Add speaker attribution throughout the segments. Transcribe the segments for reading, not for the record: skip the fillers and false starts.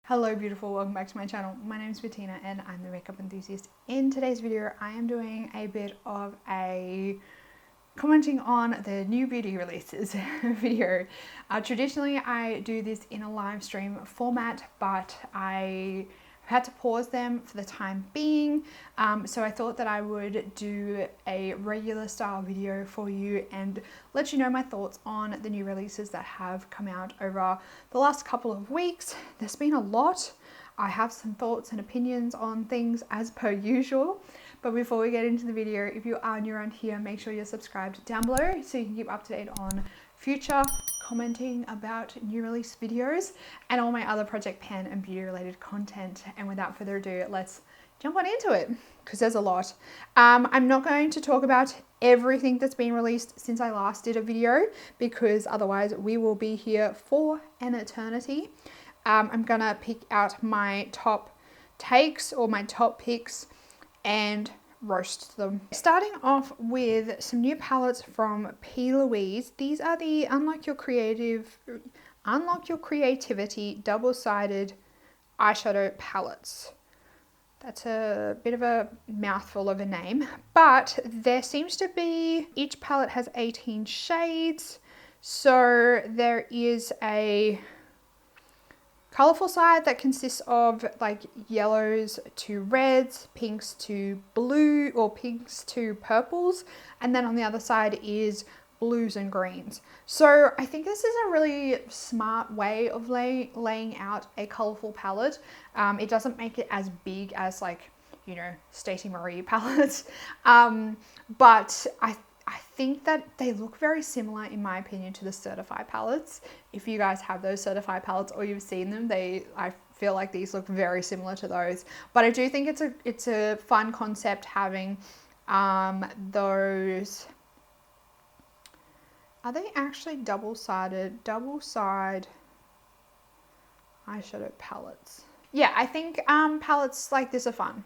Speaker 1: Hello beautiful, welcome back to my channel. My name is Bettina and I'm the makeup enthusiast. In today's video I am doing a bit of a commenting on the new beauty releases video. Traditionally I do this in a live stream format, but I had to pause them for the time being, so I thought that I would do a regular style video for you and let you know my thoughts on the new releases that have come out over the last couple of weeks. There's been a lot. I have some thoughts and opinions on things as per usual, but before we get into the video, if you are new around here, make sure you're subscribed down below so you can keep up to date on future commenting about new release videos and all my other Project Pan and beauty related content. And without further ado, let's jump on into it because there's a lot. I'm not going to talk about everything that's been released since I last did a video because otherwise we will be here for an eternity. I'm gonna pick out my top takes or my top picks and roast them. Starting off with some new palettes from Louise. These are the Unlock Your Creativity double-sided eyeshadow palettes. That's a bit of a mouthful of a name, but there seems to be, each palette has 18 shades, so there is a colorful side that consists of like yellows to reds, pinks to blue or pinks to purples, and then on the other side is blues and greens. So I think this is a really smart way of laying out a colorful palette. It doesn't make it as big as like, you know, Stacey Marie palettes, but I think that they look very similar, in my opinion, to the Certified palettes. If you guys have those Certified palettes or you've seen them, I feel like these look very similar to those. But I do think it's a fun concept having those. Are they actually double-side eyeshadow palettes? Yeah, I think palettes like this are fun.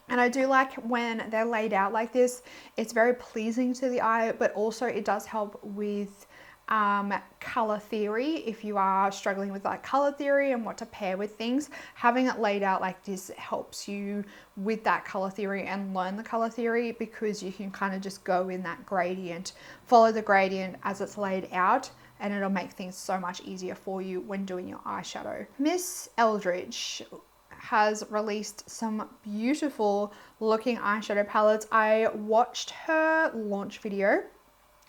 Speaker 1: And I do like when they're laid out like this. It's very pleasing to the eye, but also it does help with color theory. If you are struggling with like color theory and what to pair with things, having it laid out like this helps you with that color theory and learn the color theory, because you can kind of just go in that gradient, follow the gradient as it's laid out, and it'll make things so much easier for you when doing your eyeshadow. Miss Eldridge has released some beautiful looking eyeshadow palettes. I watched her launch video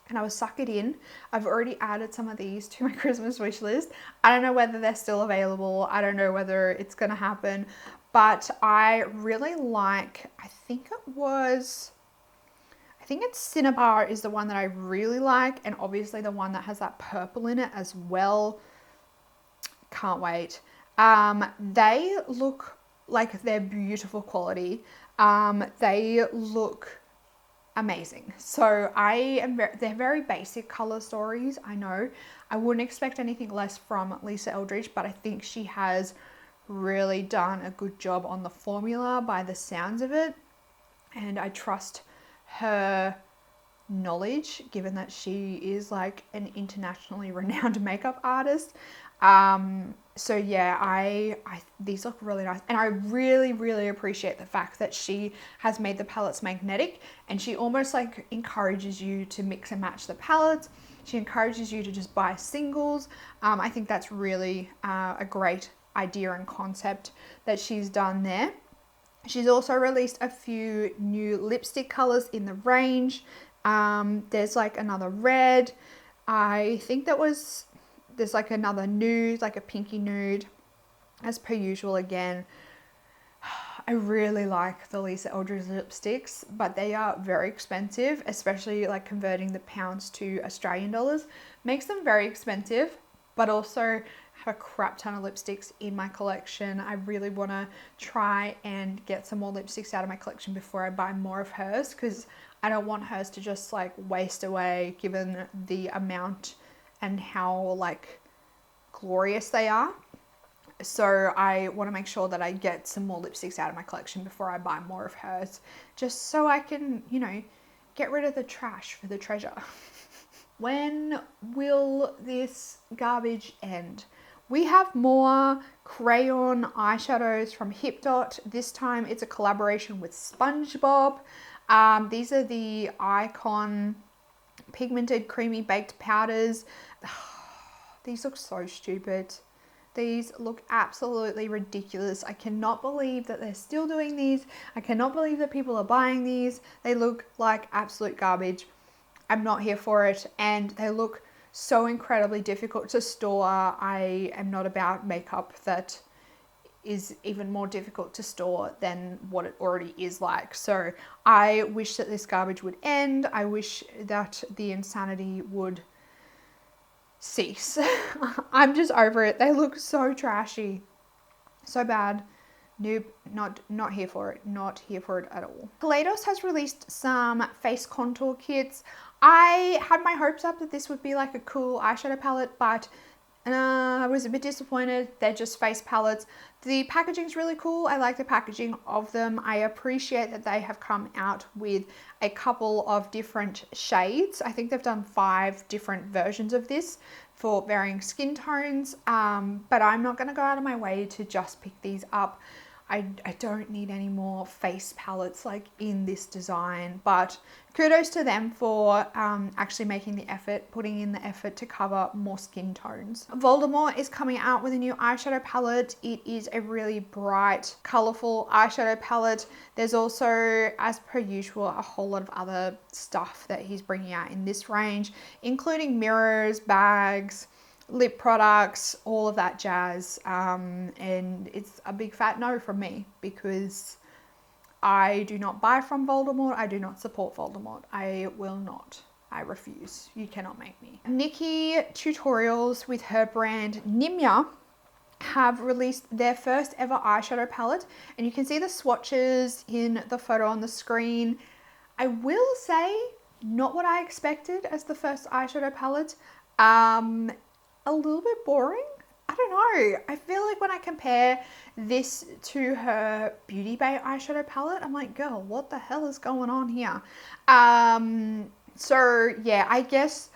Speaker 1: and I was suckered in. I've already added some of these to my Christmas wish list. I don't know whether they're still available. I don't know whether it's gonna happen, but I really like, I think it's Cinnabar is the one that I really like, and obviously the one that has that purple in it as well. Can't wait. They look like they're beautiful quality. They look amazing. So they're very basic color stories. I know I wouldn't expect anything less from Lisa Eldridge, but I think she has really done a good job on the formula by the sounds of it. And I trust her knowledge, given that she is like an internationally renowned makeup artist. So yeah, these look really nice, and I really appreciate the fact that she has made the palettes magnetic, and she almost like encourages you to mix and match the palettes. She encourages you to just buy singles. I think that's really a great idea and concept that she's done there. She's also released a few new lipstick colors in the range. There's like another red. I think there's like another nude, like a pinky nude, as per usual again. I really like the Lisa Eldridge lipsticks, but they are very expensive, especially like converting the pounds to Australian dollars makes them very expensive, but also have a crap ton of lipsticks in my collection. I really want to try and get some more lipsticks out of my collection before I buy more of hers, because I don't want hers to just like waste away given the amount and how like glorious they are. So I want to make sure that I get some more lipsticks out of my collection before I buy more of hers, just so I can, you know, get rid of the trash for the treasure. When will this garbage end? We have more crayon eyeshadows from Hip Dot. This time it's a collaboration with SpongeBob. These are the Icon pigmented creamy baked powders. These look so stupid. These look absolutely ridiculous. I cannot believe that they're still doing these. I cannot believe that people are buying these. They look like absolute garbage. I'm not here for it, and they look so incredibly difficult to store. I am not about makeup that is even more difficult to store than what it already is like. So I wish that this garbage would end. I wish that the insanity would cease. I'm just over it. They look so trashy, so bad. Nope, not here for it. Not here for it at all. GLaDOS has released some face contour kits. I had my hopes up that this would be like a cool eyeshadow palette, but I was a bit disappointed. They're just face palettes. The packaging is really cool. I like the packaging of them. I appreciate that they have come out with a couple of different shades. I think they've done 5 different versions of this for varying skin tones, but I'm not going to go out of my way to just pick these up. I don't need any more face palettes like in this design, but kudos to them for actually making the effort, putting in the effort to cover more skin tones. Voldemort is coming out with a new eyeshadow palette. It is a really bright, colorful eyeshadow palette. There's also, as per usual, a whole lot of other stuff that he's bringing out in this range, including mirrors, bags, lip products, all of that jazz, and it's a big fat no from me because I do not buy from Voldemort. I do not support Voldemort. I will not. I refuse. You cannot make me. Nikki Tutorials with her brand Nimya have released their first ever eyeshadow palette, and you can see the swatches in the photo on the screen. I will say, not what I expected as the first eyeshadow palette. A little bit boring. I don't know. I feel like when I compare this to her Beauty Bay eyeshadow palette, I'm like, girl, what the hell is going on here? So yeah, I guess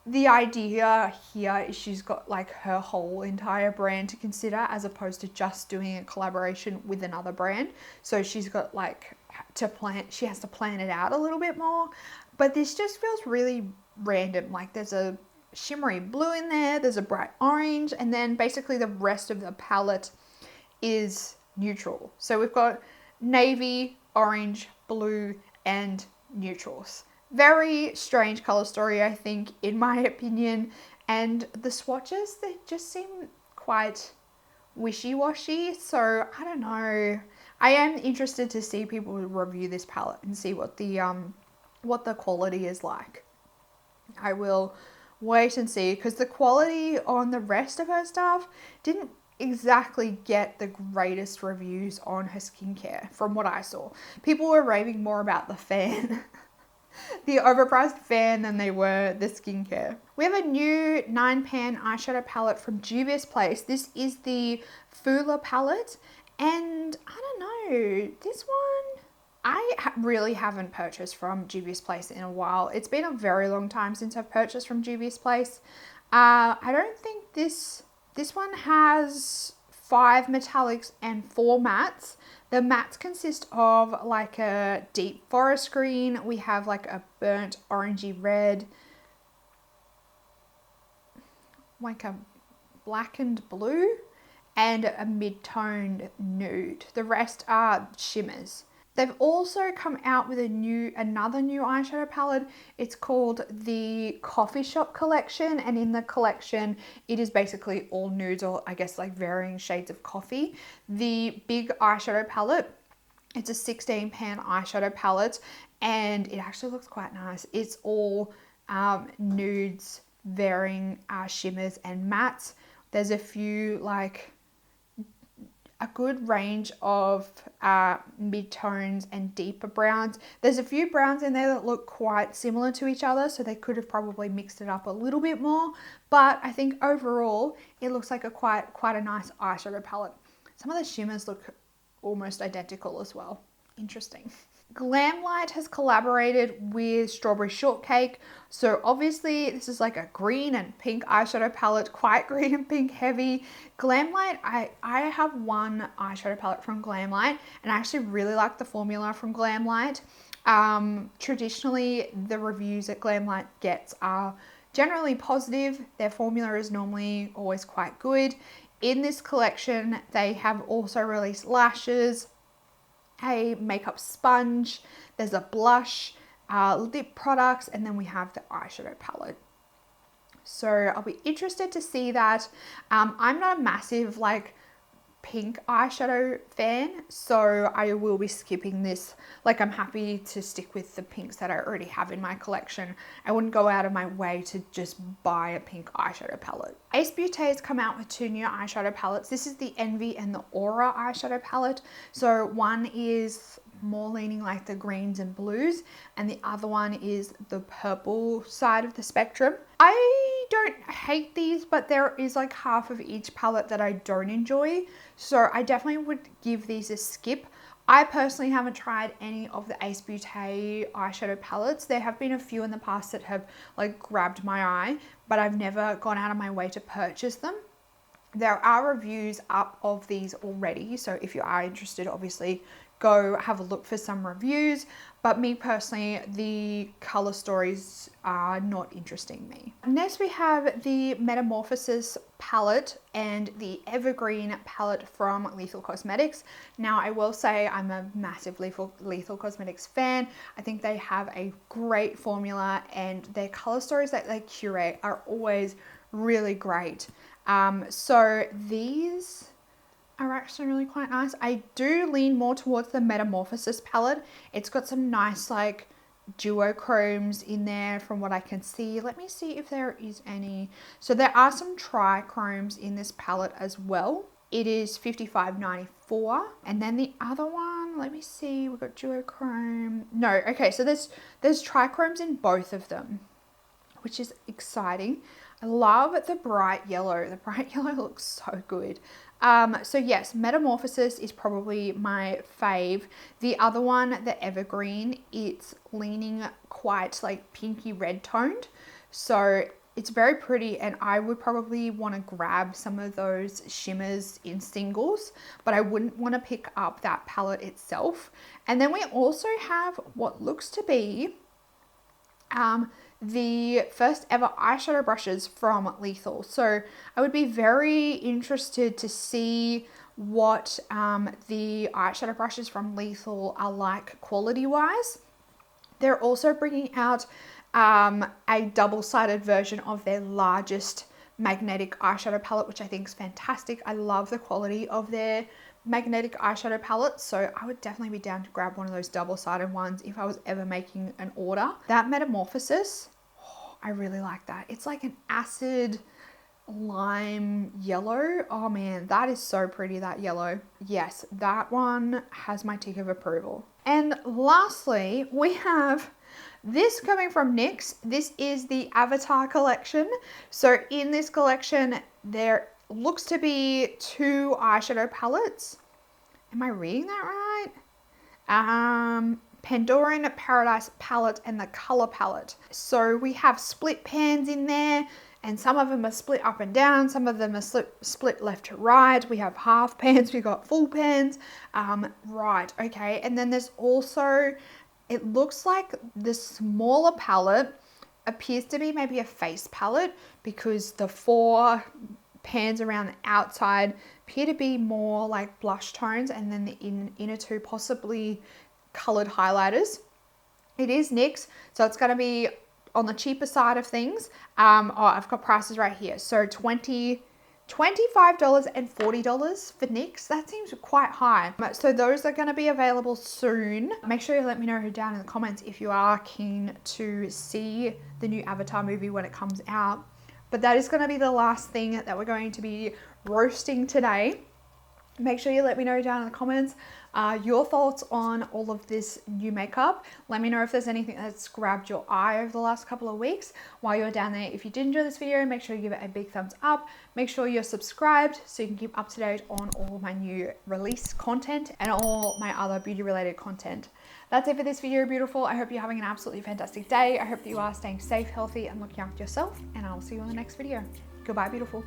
Speaker 1: the idea here is she's got like her whole entire brand to consider as opposed to just doing a collaboration with another brand. So she's got like she has to plan it out a little bit more. But this just feels really random. Like there's a shimmery blue in there, there's a bright orange, and then basically the rest of the palette is neutral. So we've got navy, orange, blue, and neutrals. Very strange color story, I think, in my opinion. And the swatches, they just seem quite wishy-washy. So I don't know. I am interested to see people review this palette and see what the quality is like. I will wait and see, because the quality on the rest of her stuff didn't exactly get the greatest reviews on her skincare from what I saw. People were raving more about the fan, the overpriced fan, than they were the skincare. We have a new 9-pan eyeshadow palette from Juvias Place. This is the Fula palette, and I don't know, this one I really haven't purchased from Juvias Place in a while. It's been a very long time since I've purchased from Juvias Place. I don't think this one has 5 metallics and 4 mattes. The mattes consist of like a deep forest green. We have like a burnt orangey red, like a blackened blue, and a mid-toned nude. The rest are shimmers. They've also come out with another new eyeshadow palette. It's called the Coffee Shop Collection, and in the collection it is basically all nudes, or I guess like varying shades of coffee. The big eyeshadow palette, it's a 16-pan eyeshadow palette, and it actually looks quite nice. It's all nudes, varying shimmers and mattes. There's a few like a good range of mid-tones and deeper browns. There's a few browns in there that look quite similar to each other, so they could have probably mixed it up a little bit more, but I think overall it looks like quite a nice eyeshadow palette. Some of the shimmers look almost identical as well. Interesting. Glam Light has collaborated with Strawberry Shortcake. So obviously this is like a green and pink eyeshadow palette, quite green and pink heavy. Glam Light, I have one eyeshadow palette from Glam Light and I actually really like the formula from Glam Light. Traditionally, the reviews that Glam Light gets are generally positive. Their formula is normally always quite good. In this collection, they have also released lashes, a makeup sponge, there's a blush, lip products, and then we have the eyeshadow palette. So I'll be interested to see that. I'm not a massive like pink eyeshadow fan, so I will be skipping this. Like, I'm happy to stick with the pinks that I already have in my collection. I wouldn't go out of my way to just buy a pink eyeshadow palette. Ace Beauté has come out with two new eyeshadow palettes. This is the Envy and the Aura eyeshadow palette. So one is more leaning like the greens and blues, and the other one is the purple side of the spectrum. I don't hate these, but there is like half of each palette that I don't enjoy, so I definitely would give these a skip. I personally haven't tried any of the Ace Beauté eyeshadow palettes. There have been a few in the past that have like grabbed my eye, but I've never gone out of my way to purchase them. There are reviews up of these already, so if you are interested, obviously go have a look for some reviews, but me personally, the color stories are not interesting me. Next we have the Metamorphosis palette and the Evergreen palette from Lethal Cosmetics. Now I will say I'm a massive Lethal Cosmetics fan. I think they have a great formula and their color stories that they curate are always really great. So these are actually really quite nice. I do lean more towards the Metamorphosis palette. It's got some nice like duochromes in there from what I can see. Let me see if there is any. So there are some trichromes in this palette as well. It is $55.94. And then the other one, let me see, we've got duochrome. No, okay, so there's trichromes in both of them, which is exciting. I love the bright yellow. The bright yellow looks so good. So yes, Metamorphosis is probably my fave. The other one, the Evergreen, it's leaning quite like pinky red toned. So it's very pretty and I would probably want to grab some of those shimmers in singles, but I wouldn't want to pick up that palette itself. And then we also have what looks to be the first ever eyeshadow brushes from Lethal. So I would be very interested to see what the eyeshadow brushes from Lethal are like quality wise. They're also bringing out a double-sided version of their largest magnetic eyeshadow palette, which I think is fantastic. I love the quality of their magnetic eyeshadow palette, so I would definitely be down to grab one of those double-sided ones if I was ever making an order. That Metamorphosis, oh, I really like that. It's like an acid lime yellow. Oh man, that is so pretty, that yellow. Yes, that one has my tick of approval. And lastly, we have this coming from NYX. This is the Avatar collection. So in this collection, there looks to be two eyeshadow palettes. Am I reading that right? Pandoran Paradise palette and the color palette. So we have split pans in there, and some of them are split up and down, some of them are split left to right. We have half pans, we got full pans. Right, okay. And then there's also, it looks like the smaller palette appears to be maybe a face palette, because the four pans around the outside appear to be more like blush tones, and then the inner two possibly colored highlighters. It is NYX, so it's going to be on the cheaper side of things. Oh, I've got prices right here. So $25 and $40 for NYX. That seems quite high. So those are going to be available soon. Make sure you let me know down in the comments if you are keen to see the new Avatar movie when it comes out. But that is going to be the last thing that we're going to be roasting today. Make sure you let me know down in the comments your thoughts on all of this new makeup. Let me know if there's anything that's grabbed your eye over the last couple of weeks while you're down there. If you did enjoy this video, make sure you give it a big thumbs up. Make sure you're subscribed so you can keep up to date on all my new release content and all my other beauty related content. That's it for this video, beautiful. I hope you're having an absolutely fantastic day. I hope that you are staying safe, healthy, and looking after yourself, and I'll see you in the next video. Goodbye, beautiful.